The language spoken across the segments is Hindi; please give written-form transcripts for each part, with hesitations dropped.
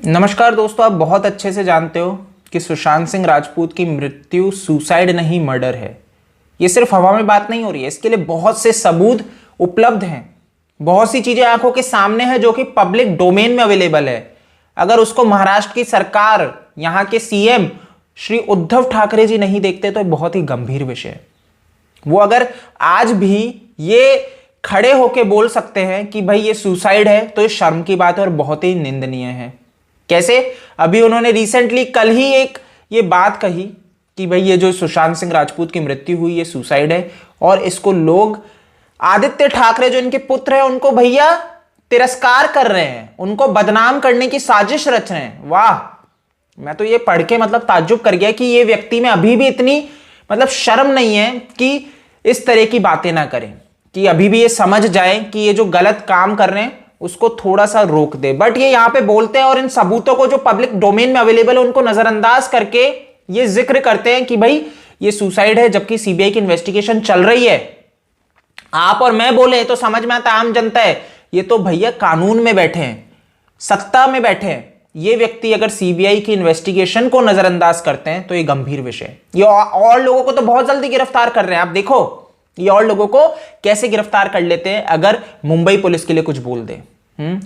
नमस्कार दोस्तों, आप बहुत अच्छे से जानते हो कि सुशांत सिंह राजपूत की मृत्यु सुसाइड नहीं मर्डर है। ये सिर्फ हवा में बात नहीं हो रही है, इसके लिए बहुत से सबूत उपलब्ध हैं। बहुत सी चीजें आंखों के सामने है जो कि पब्लिक डोमेन में अवेलेबल है। अगर उसको महाराष्ट्र की सरकार, यहां के सीएम श्री उद्धव ठाकरे जी नहीं देखते तो बहुत ही गंभीर विषय है। वो अगर आज भी ये खड़े होके बोल सकते हैं कि भाई ये सुसाइड है तो ये शर्म की बात है और बहुत ही निंदनीय है। कैसे? अभी उन्होंने रिसेंटली कल ही एक ये बात कही कि भाई ये जो सुशांत सिंह राजपूत की मृत्यु हुई ये सुसाइड है और इसको लोग आदित्य ठाकरे जो इनके पुत्र हैं उनको भैया तिरस्कार कर रहे हैं, उनको बदनाम करने की साजिश रच रहे हैं। वाह! मैं तो ये पढ़ के ताज्जुब कर गया कि ये व्यक्ति में अभी भी इतनी शर्म नहीं है कि इस तरह की बातें ना करें, कि अभी भी ये समझ जाए कि ये जो गलत काम कर रहे हैं उसको थोड़ा सा रोक दे। बट ये यहां पे बोलते हैं और इन सबूतों को जो पब्लिक डोमेन में अवेलेबल है उनको नजरअंदाज करके ये जिक्र करते हैं कि भाई ये सुसाइड है, जबकि सीबीआई की इन्वेस्टिगेशन चल रही है। आप और मैं बोले तो समझ में आता, आम जनता है। ये तो भैया कानून में बैठे हैं, सत्ता में बैठे हैं। ये व्यक्ति अगर सीबीआई की इन्वेस्टिगेशन को नजरअंदाज करते हैं तो ये गंभीर विषय है। ये और लोगों को तो बहुत जल्दी गिरफ्तार कर रहे हैं। आप देखो ये और लोगों को कैसे गिरफ्तार कर लेते हैं अगर मुंबई पुलिस के लिए कुछ बोल दे।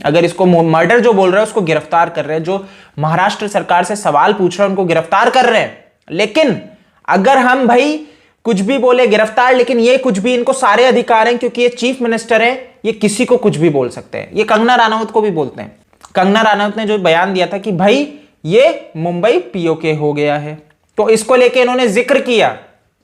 अगर इसको मर्डर जो बोल रहा है उसको गिरफ्तार कर रहे हैं, जो महाराष्ट्र सरकार से सवाल पूछ रहे हैं उनको गिरफ्तार कर रहे हैं। लेकिन अगर हम भाई कुछ भी बोले गिरफ्तार, लेकिन ये कुछ भी, इनको सारे अधिकार हैं क्योंकि ये चीफ मिनिस्टर है, ये किसी को कुछ भी बोल सकते हैं। ये कंगना राणावत को भी बोलते हैं। कंगना राणावत ने जो बयान दिया था कि भाई ये मुंबई पीओके हो गया है, तो इसको लेके इन्होंने जिक्र किया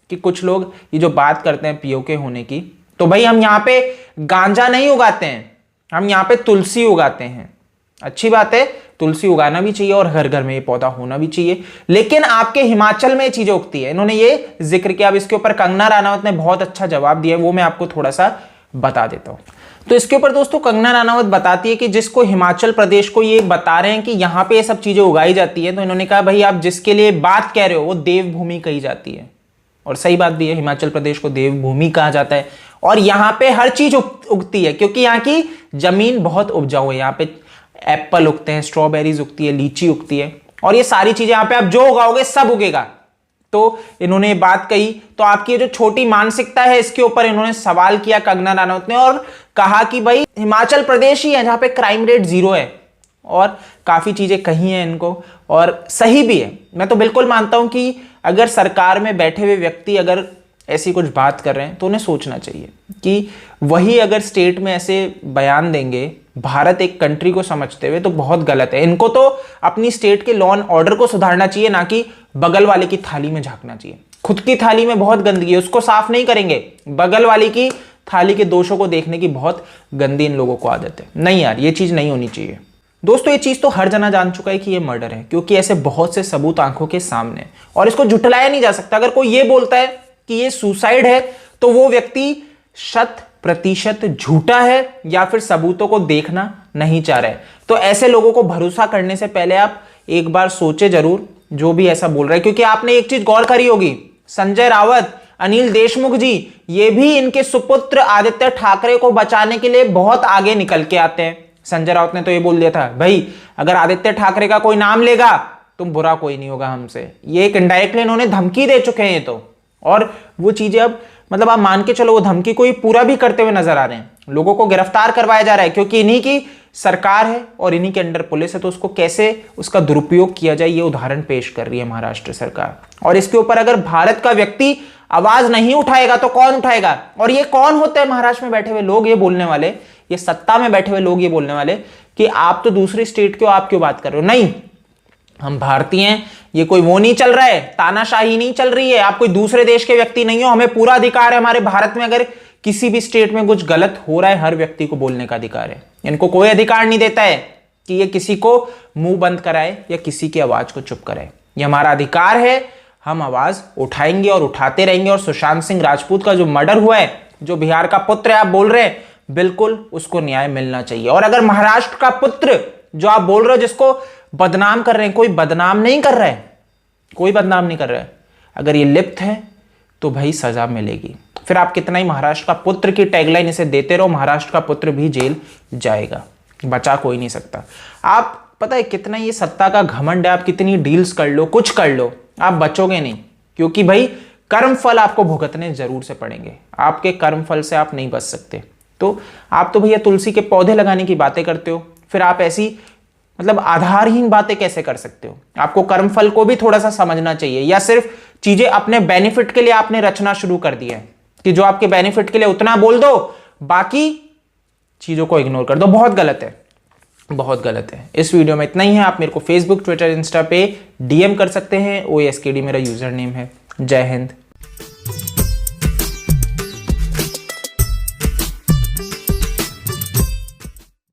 कि कुछ लोग ये जो बात करते हैं पीओके होने की, तो भाई हम यहां पे गांजा नहीं उगाते हैं, हम यहां पे तुलसी उगाते हैं। अच्छी बात है, तुलसी उगाना भी चाहिए और घर घर में ये पौधा होना भी चाहिए। लेकिन आपके हिमाचल में ये चीजें उगती है, इन्होंने ये जिक्र किया। अब इसके ऊपर कंगना राणावत ने बहुत अच्छा जवाब दिया, वो मैं आपको थोड़ा सा बता देता हूं। तो इसके ऊपर दोस्तों कंगना राणावत बताती है कि जिसको हिमाचल प्रदेश को ये बता रहे हैं कि यहां पे ये सब चीजें उगाई जाती है, तो इन्होंने कहा भाई आप जिसके लिए बात कह रहे हो वो देवभूमि कही जाती है। और सही बात भी है, हिमाचल प्रदेश को देवभूमि कहा जाता है और यहां पे हर चीज उगती है क्योंकि यहाँ की जमीन बहुत उपजाऊ है। यहाँ पे एप्पल उगते हैं, स्ट्रॉबेरीज उगती है, लीची उगती है और ये सारी चीजें यहाँ पे आप जो उगाओगे सब उगेगा। तो इन्होंने ये बात कही, तो आपकी जो छोटी मानसिकता है इसके ऊपर इन्होंने सवाल किया कंगना राणावत ने और कहा कि भाई हिमाचल प्रदेश ही है जहां पे क्राइम रेट 0 है। और काफी चीजें कही हैं इनको और सही भी है। मैं तो बिल्कुल मानता हूं कि अगर सरकार में बैठे हुए व्यक्ति अगर ऐसी कुछ बात कर रहे हैं तो उन्हें सोचना चाहिए कि वही अगर स्टेट में ऐसे बयान देंगे भारत एक कंट्री को समझते हुए, तो बहुत गलत है। इनको तो अपनी स्टेट के लॉ एंड ऑर्डर को सुधारना चाहिए, ना कि बगल वाले की थाली में झांकना चाहिए। खुद की थाली में बहुत गंदगी है, उसको साफ नहीं करेंगे, बगल वाली की थाली के दोषों को देखने की बहुत गंदी इन लोगों को आदत है। नहीं यार, ये चीज नहीं होनी चाहिए। दोस्तों ये चीज तो हर जना जान चुका है कि ये मर्डर है, क्योंकि ऐसे बहुत से सबूत आंखों के सामने और इसको झुठलाया नहीं जा सकता। अगर कोई ये बोलता है कि ये सुसाइड है तो वो व्यक्ति 100% झूठा है या फिर सबूतों को देखना नहीं चाह रहा है। तो ऐसे लोगों को भरोसा करने से पहले आप एक बार सोचे जरूर जो भी ऐसा बोल रहा है, क्योंकि आपने एक चीज गौर करी होगी, संजय रावत, अनिल देशमुख जी, ये भी इनके सुपुत्र आदित्य ठाकरे को बचाने के लिए बहुत आगे निकल के आते हैं। संजय राउत ने तो ये बोल दिया था भाई अगर आदित्य ठाकरे का कोई नाम लेगा तुम बुरा कोई नहीं होगा हमसे। ये एक इनडायरेक्टली इन्होंने धमकी दे चुके हैं ये तो, और वो चीजें अब आप मान के चलो वो धमकी को ही पूरा भी करते हुए नजर आ रहे हैं। लोगों को गिरफ्तार करवाया जा रहा है क्योंकि इन्हीं की सरकार है और इन्हीं के अंडर पुलिस है, तो उसको कैसे उसका दुरुपयोग किया जाए ये उदाहरण पेश कर रही है महाराष्ट्र सरकार। और इसके ऊपर अगर भारत का व्यक्ति आवाज नहीं उठाएगा तो कौन उठाएगा? और ये कौन होते हैं महाराष्ट्र में बैठे हुए लोग ये बोलने वाले, ये सत्ता में बैठे हुए लोग ये बोलने वाले कि आप तो दूसरी स्टेट के हो, आप क्यों बात कर रहे हो? नहीं, हम भारतीय हैं, ये कोई वो नहीं चल रहा है, तानाशाही नहीं चल रही है, आप कोई दूसरे देश के व्यक्ति नहीं हो, हमें पूरा अधिकार है हमारे भारत में अगर किसी भी स्टेट में कुछ गलत हो रहा है हर व्यक्ति को बोलने का अधिकार है। इनको कोई अधिकार नहीं देता है कि ये किसी को मुंह बंद कराए या किसी की आवाज को चुप कराए। ये हमारा अधिकार है, हम आवाज उठाएंगे और उठाते रहेंगे। और सुशांत सिंह राजपूत का जो मर्डर हुआ है, जो बिहार का पुत्र है आप बोल रहे हैं, बिल्कुल उसको न्याय मिलना चाहिए। और अगर महाराष्ट्र का पुत्र जो आप बोल रहे हो जिसको बदनाम कर रहे हैं, कोई बदनाम नहीं कर रहा है, कोई बदनाम नहीं कर रहा है, अगर ये लिप्त है तो भाई सजा मिलेगी। फिर आप कितना ही महाराष्ट्र का पुत्र की टैगलाइन इसे देते रहो, महाराष्ट्र का पुत्र भी जेल जाएगा, बचा कोई नहीं सकता। आप पता है कितना ये सत्ता का घमंड है, आप कितनी डील्स कर लो, कुछ कर लो, आप बचोगे नहीं, क्योंकि भाई कर्म फल आपको भुगतने जरूर से पड़ेंगे, आपके कर्म फल से आप नहीं बच सकते। तो आप तो भैया तुलसी के पौधे लगाने की बातें करते हो, फिर आप ऐसी मतलब आधारहीन बातें कैसे कर सकते हो? आपको कर्मफल को भी थोड़ा सा समझना चाहिए, या सिर्फ चीजें अपने बेनिफिट के लिए आपने रचना शुरू कर दिया है कि जो आपके बेनिफिट के लिए उतना बोल दो, बाकी चीजों को इग्नोर कर दो। बहुत गलत है, बहुत गलत है। इस वीडियो में इतना ही है। आप मेरे को फेसबुक, ट्विटर, इंस्टा पे डीएम कर सकते हैं। OASKD मेरा यूजर नेम है। जय हिंद।